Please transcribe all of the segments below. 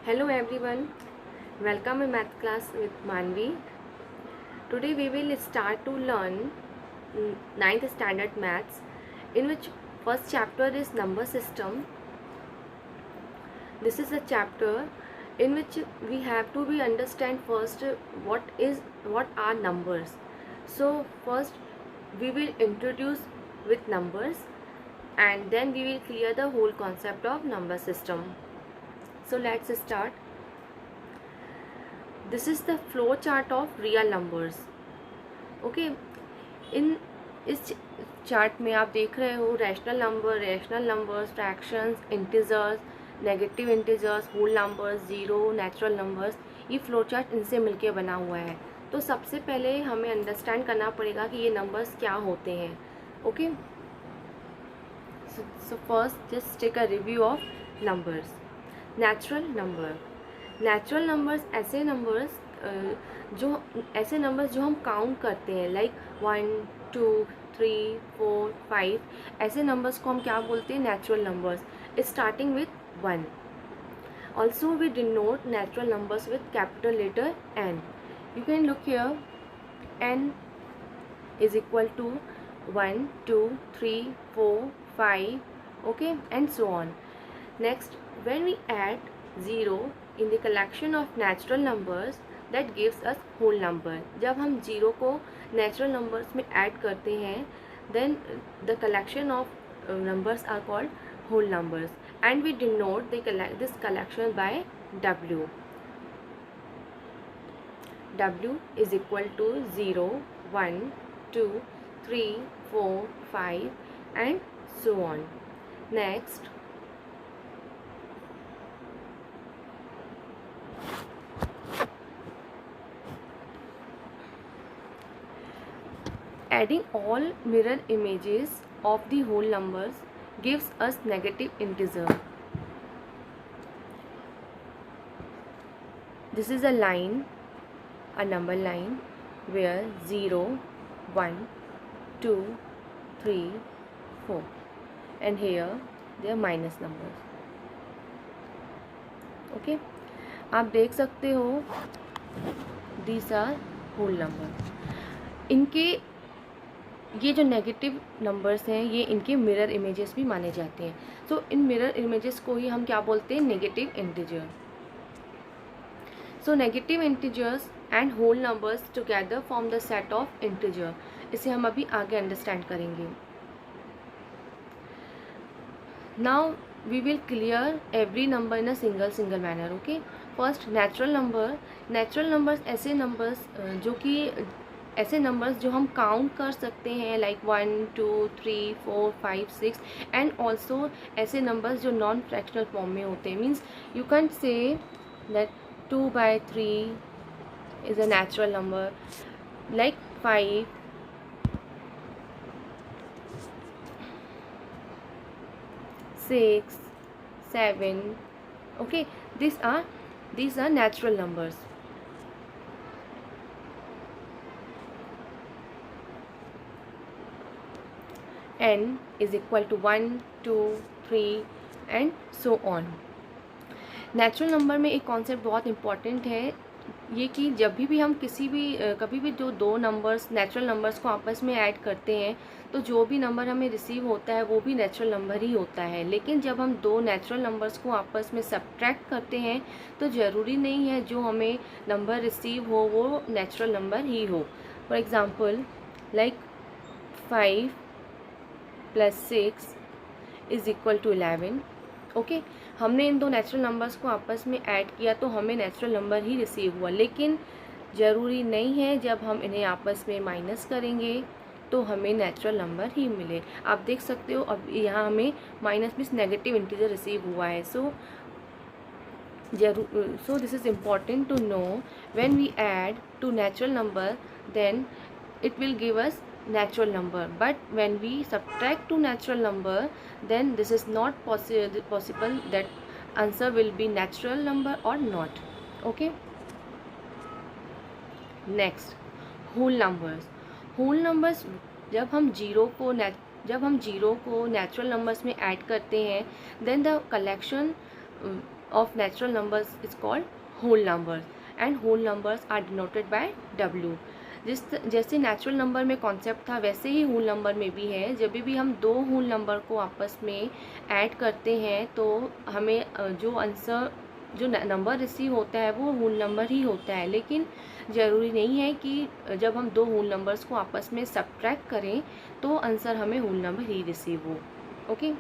Hello everyone, welcome in math class with Manvi. Today we will start to learn ninth standard maths, in which first chapter is number system. This is a chapter in which we have to be understand first what are numbers. So first we will introduce with numbers, and then we will clear the whole concept of number system. So let's start. This is the flow chart of real numbers. Okay इस chart में आप देख रहे हो rational numbers, fractions, integers, negative integers, whole numbers, zero, natural numbers. ये flow chart इनसे मिलके बना हुआ है. तो सबसे पहले हमें अंडरस्टैंड करना पड़ेगा कि ये नंबर्स क्या होते हैं. Okay, so first just take a review of numbers. Natural numbers ऐसे नंबर्स जो हम काउंट करते हैं, लाइक 1 2 3 4 5. ऐसे नंबर्स को हम क्या बोलते हैं? Natural numbers starting with 1. Also we denote natural numbers with capital letter n. You can look here, n is equal to 1 2 3 4 5, okay, and so on. Next, when we add 0 in the collection of natural numbers, that gives us whole number. जब हम 0 को natural numbers में add करते हैं, then the collection of numbers are called whole numbers, and we denote this collection by W. W is equal to 0 1 2 3 4 5 and so on. Next, adding all mirror images of the whole numbers gives us negative integer. This is a line, a number line, where 0 1 2 3 4, and here they are minus numbers. Okay, आप देख सकते हो these are whole number. इनके ये जो negative numbers हैं, ये इनके मिरर इमेजेस भी माने जाते हैं. सो इन मिरर इमेजेस को ही हम क्या बोलते हैं? Negative integer. So negative integers and whole numbers together form the set of integer. इसे हम अभी आगे अंडरस्टैंड करेंगे. Now we will clear every number in a single manner. Okay, first natural numbers ऐसे नंबर्स जो हम काउंट कर सकते हैं, लाइक 1 2 3 4 5 6, एंड ऑल्सो ऐसे नंबर्स जो नॉन फ्रैक्शनल फॉर्म में होते हैं. Means you can say that 2/3 is a natural number, like 5 6 7. okay, these are natural numbers. n is equal to 1 2 3 and so on. Natural number में एक concept बहुत important है, ये कि जब भी हम कभी भी जो दो नंबर्स नेचुरल नंबर्स को आपस में ऐड करते हैं, तो जो भी नंबर हमें रिसीव होता है वो भी नेचुरल नंबर ही होता है. लेकिन जब हम दो नेचुरल नंबर्स को आपस में सब्ट्रैक्ट करते हैं, तो ज़रूरी नहीं है जो हमें नंबर रिसीव हो वो नेचुरल नंबर ही हो. For example, like 5 + 6 is equal to 11. Okay, हमने इन दो नेचुरल नंबर्स को आपस में ऐड किया तो हमें नेचुरल नंबर ही रिसीव हुआ. लेकिन ज़रूरी नहीं है जब हम इन्हें आपस में माइनस करेंगे तो हमें नेचुरल नंबर ही मिले. आप देख सकते हो अब यहाँ हमें minus means negative integer receive हुआ है. So this is important to know, when we add two natural number then it will give us natural number, but when we subtract to natural number, then this is not possible that answer will be natural number or not. Okay, next, whole numbers. जब हम zero को natural numbers में add करते हैं, then the collection of natural numbers is called whole numbers and whole numbers are denoted by W. जैसे natural number में concept था वैसे ही होल नंबर में भी है। जब भी हम दो होल नंबर को आपस में ऐड करते हैं तो हमें जो आंसर जो नंबर रिसीव होता है वो होल नंबर ही होता है, लेकिन ज़रूरी नहीं है कि जब हम दो होल नंबर्स को आपस में सब्ट्रैक्ट करें तो आंसर हमें होल नंबर ही रिसीव हो। Okay,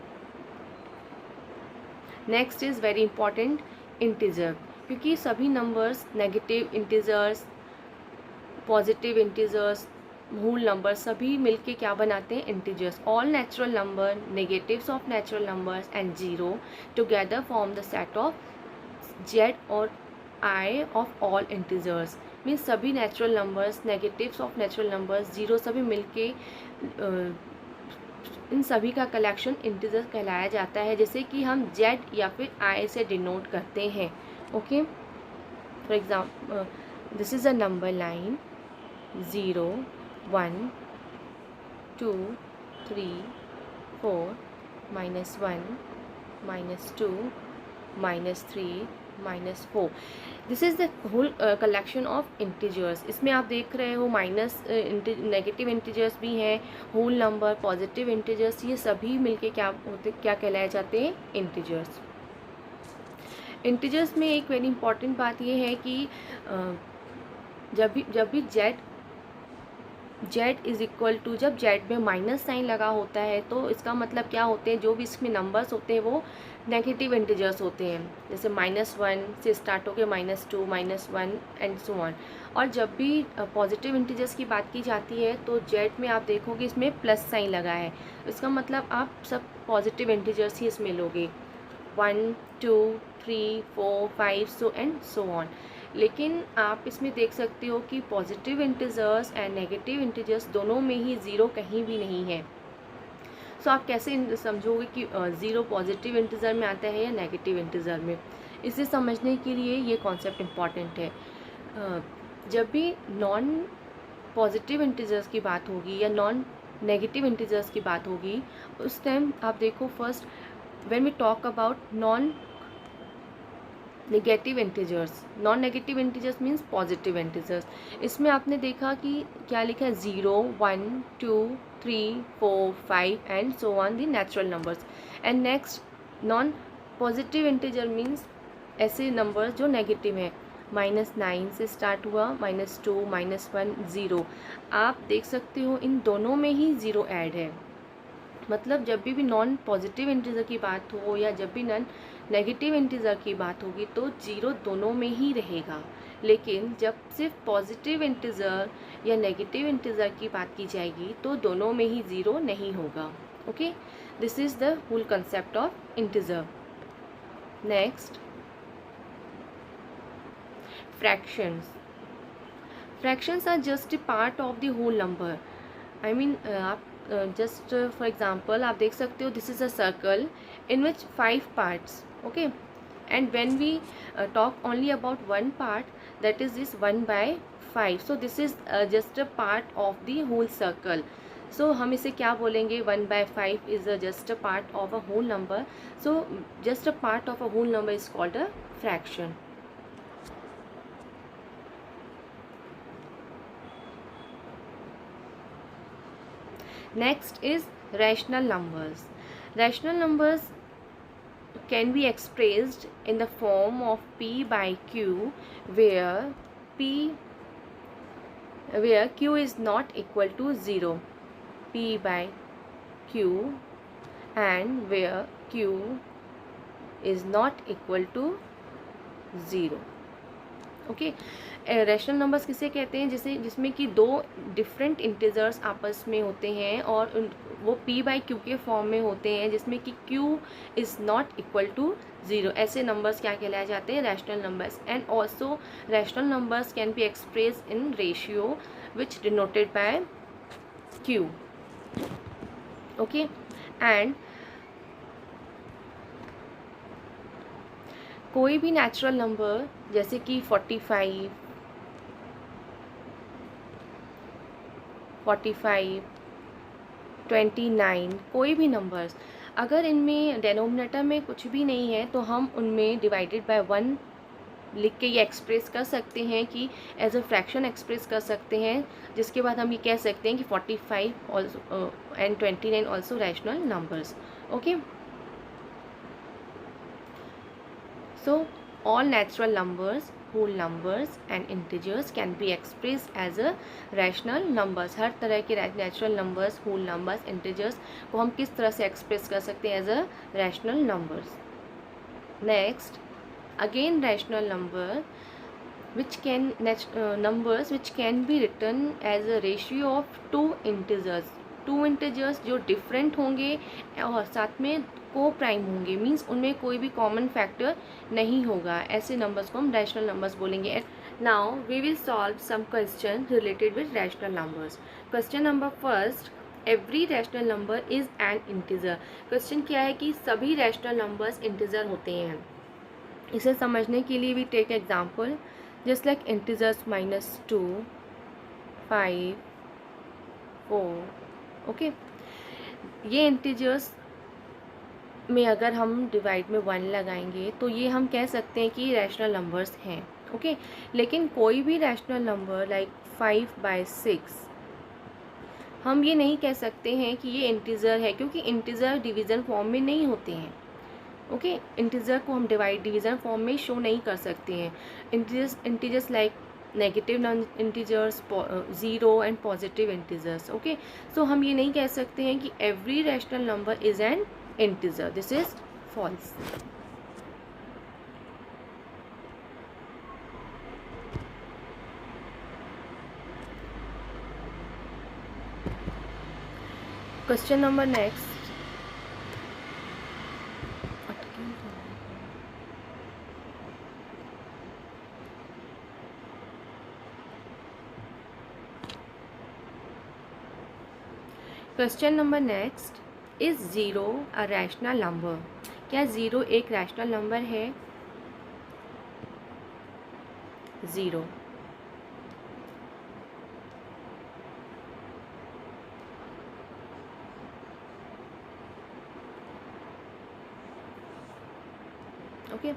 next is very important integer, क्योंकि सभी numbers negative integers, positive integers, whole number सभी मिलके क्या बनाते हैं, integers. All natural number, negatives of natural numbers and zero together form the set of Z और I of all integers. Means सभी natural numbers, negatives of natural numbers, zero सभी मिलके इन सभी का कलेक्शन इंटीजर कहलाया जाता है, जैसे कि हम जेड या फिर आई से डिनोट करते हैं। Okay, for example this is a number line 0 1 2 3 4 -1 -2 -3 -4। This is the whole collection of integers. इसमें आप देख रहे हो माइनस नेगेटिव इंटीजर्स भी हैं, होल नंबर, पॉजिटिव इंटीजर्स, ये सभी मिलके क्या होते, क्या कहलाए जाते हैं, इंटीजर्स। इंटीजर्स में एक वेरी इंपॉर्टेंट बात ये है कि जब भी जेड इज़ इक्वल टू, जब जेड में माइनस साइन लगा होता है तो इसका मतलब क्या होते हैं, जो भी इसमें नंबर्स होते हैं वो नेगेटिव इंटीजर्स होते हैं। जैसे -1 से स्टार्ट होकर -2 -1 एंड सो ऑन। और जब भी पॉजिटिव इंटीजर्स की बात की जाती है तो जेड में आप देखोगे इसमें प्लस साइन लगा है, इसका मतलब आप सब पॉजिटिव इंटीजर्स ही इसमें लोगे, 1 2 3 4 5 सो एंड सो ऑन। लेकिन आप इसमें देख सकते हो कि positive integers and negative integers दोनों में ही ज़ीरो कहीं भी नहीं है। सो आप कैसे समझोगे कि ज़ीरो पॉजिटिव इंटीजर में आता है या नेगेटिव इंटीजर में? इसे समझने के लिए ये कॉन्सेप्ट इम्पॉर्टेंट है। जब भी नॉन पॉजिटिव इंटीजर्स की बात होगी या नॉन नेगेटिव इंटीजर्स की बात होगी, उस टाइम आप देखो first when we talk about non negative integers, non negative integers means positive integers. इसमें आपने देखा कि क्या लिखा है, 0 1 2 3 4 5 and so on the natural numbers. And next non positive integer means ऐसे नंबर्स जो नेगेटिव हैं, -9 से स्टार्ट हुआ, -2 -1 0। आप देख सकते हो इन दोनों में ही ज़ीरो ऐड है। मतलब जब भी नॉन पॉजिटिव इंटीजर की बात हो या जब भी नॉन नेगेटिव इंटीजर की बात होगी तो जीरो दोनों में ही रहेगा। लेकिन जब सिर्फ पॉजिटिव इंटीजर या नेगेटिव इंटीजर की बात की जाएगी तो दोनों में ही ज़ीरो नहीं होगा। Okay, this is the whole concept of integer. Next, fractions. Fractions are just a part of the whole number. I mean आप जस्ट फॉर एग्जाम्पल आप देख सकते हो, this is a circle in which 5 parts. Okay, and when we talk only about one part, that is this 1/5, so this is just a part of the whole circle. So हम इसे क्या बोलेंगे, 1/5 is just a part of a whole number, so just a part of a whole number is called a fraction. Next is rational numbers. Rational numbers can be expressed in the form of P by Q, where Q is not equal to 0, P by Q, and where Q is not equal to 0. Okay, rational numbers किसे कहते हैं, जिसमें कि दो different integers आपस में होते हैं और वो p बाई क्यू के फॉर्म में होते हैं, जिसमें कि q is not equal to 0। ऐसे नंबर्स क्या कहलाए जाते हैं, rational numbers. And also rational numbers can be express in ratio which denoted by q। Okay, and कोई भी नेचुरल नंबर जैसे कि 45, 29, कोई भी नंबर्स अगर इनमें डेनोमिनेटर में कुछ भी नहीं है तो हम उनमें डिवाइडेड बाय 1 लिख के ये एक्सप्रेस कर सकते हैं कि एज अ फ्रैक्शन एक्सप्रेस कर सकते हैं, जिसके बाद हम ये कह सकते हैं कि 45 also and 29 also rational numbers. Okay, so all natural numbers, whole numbers and integers can be expressed as a rational numbers. हर तरह के natural numbers, whole numbers, integers को हम किस तरह से express कर सकते हैं as a rational numbers. Next, again rational number which can numbers which can be written as a ratio of two integers. Two integers जो डिफरेंट होंगे और साथ में को प्राइम होंगे, मीन्स उनमें कोई भी कॉमन फैक्टर नहीं होगा, ऐसे नंबर्स को हम रैशनल नंबर्स बोलेंगे. Now we will solve some question related with rational numbers. Question number first, every rational number is an integer. Question क्या है कि सभी रैशनल नंबर्स इंटीजर होते हैं. इसे समझने के लिए we take example just like integers -2, 5, 4. Okay, ये इंटीजर्स में अगर हम डिवाइड में 1 लगाएंगे तो ये हम कह सकते हैं कि रैशनल नंबर्स हैं. ओके, लेकिन कोई भी रैशनल नंबर लाइक 5/6 हम ये नहीं कह सकते हैं कि ये इंटीजर है, क्योंकि इंटीजर डिवीज़न फॉर्म में नहीं होते हैं. ओके, इंटीजर को हम डिवीज़न फॉर्म में शो नहीं कर सकते हैं. Integers like negative integers, 0 and positive integers. Okay, so हम ये नहीं कह सकते हैं कि every rational number is an integer. This is false. Question number next. Question number next, is 0 a rational number. क्या 0 एक रैशनल नंबर है? 0. ओके,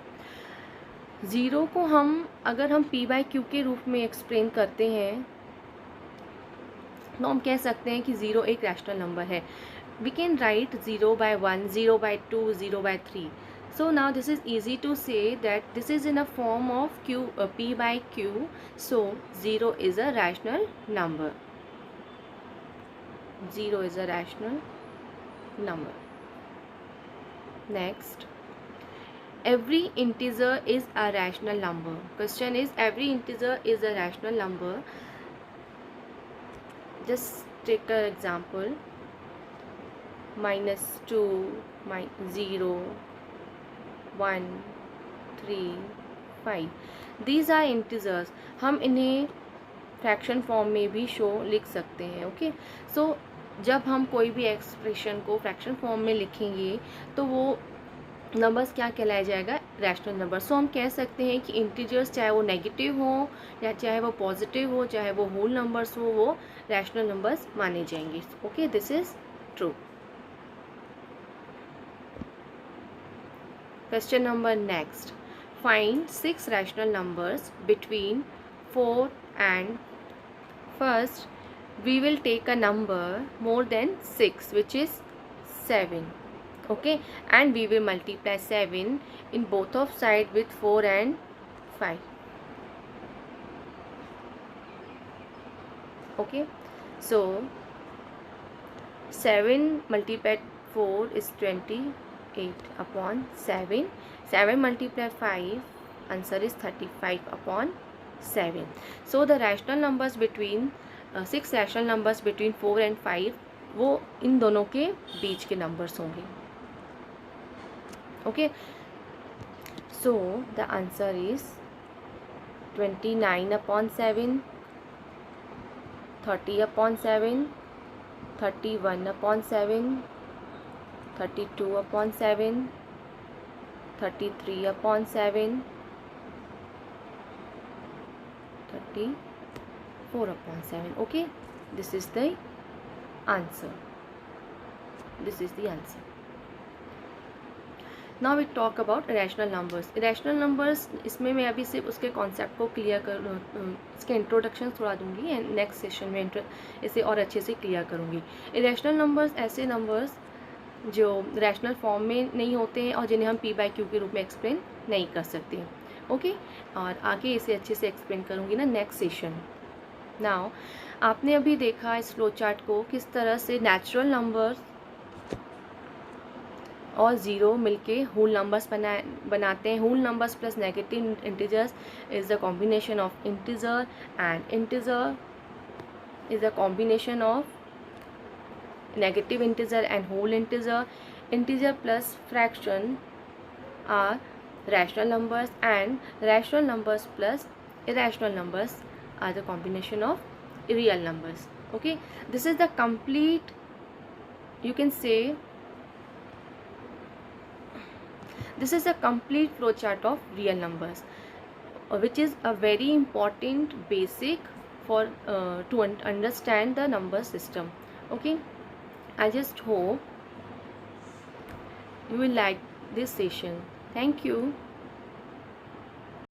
0 को हम अगर हम p/q के रूप में एक्सप्लेन करते हैं तो हम कह सकते हैं कि 0 एक रैशनल नंबर है. We can write 0/1, 0/2, 0/3. So now this is easy to say that this is in a form of p/q. So 0 is a rational number. 0 is a rational number. Next, every integer is a rational number. Question is, every integer is a rational number. Just take an example. -2, -0, 1, 3, 5. These are integers. हम इन्हें fraction form में भी लिख सकते हैं. Okay, सो जब हम कोई भी एक्सप्रेशन को फ्रैक्शन फॉर्म में लिखेंगे तो वो नंबर्स क्या कहलाया जाएगा? Rational number. सो हम कह सकते हैं कि इंटीजर्स चाहे वो नेगेटिव हो या चाहे वो पॉजिटिव हो, चाहे वो होल नंबर्स हो, वो रैशनल नंबर्स माने जाएंगे. Okay, this is true. Question number next. Find 6 rational numbers between 4 and first we will take a number more than 6 which is 7. Okay, and we will multiply 7 in both of side with 4 and 5. Okay, so 7 multiplied 4 is 28/7. 7 multiplied 5, answer is 35/7. So the rational numbers between 6 rational numbers between 4 and 5 वो इन दोनों के बीच के numbers होंगे. Okay, so the answer is 29/7, 30/7, 31/7, 32/7, 33/7, 34/7. Okay, this is the answer. This is the answer. Now we talk about irrational numbers. Irrational numbers, इसमें मैं अभी सिर्फ उसके कॉन्सेप्ट को क्लियर इसके इंट्रोडक्शन थोड़ा दूंगी एंड नेक्स्ट सेशन में इसे और अच्छे से क्लियर करूंगी. इरेशनल नंबर्स ऐसे नंबर्स जो रैशनल फॉर्म में नहीं होते हैं और जिन्हें हम p बाई क्यू के रूप में एक्सप्लेन नहीं कर सकते. ओके, और आगे इसे अच्छे से एक्सप्लेन करूंगी ना नेक्स्ट सेशन. नाउ आपने अभी देखा इस फ्लो चार्ट को किस तरह से नेचुरल नंबर्स और ज़ीरो मिलके होल नंबर्स बनाते हैं. Whole numbers plus negative integers is the combination of integer, and integer is the combination of negative integer and whole integer. Integer plus fraction are rational numbers, and rational numbers plus irrational numbers are the combination of real numbers. Okay, this is the complete, you can say this is a complete flow chart of real numbers, which is a very important basic for to understand the number system. Okay, I just hope you will like this session. Thank you.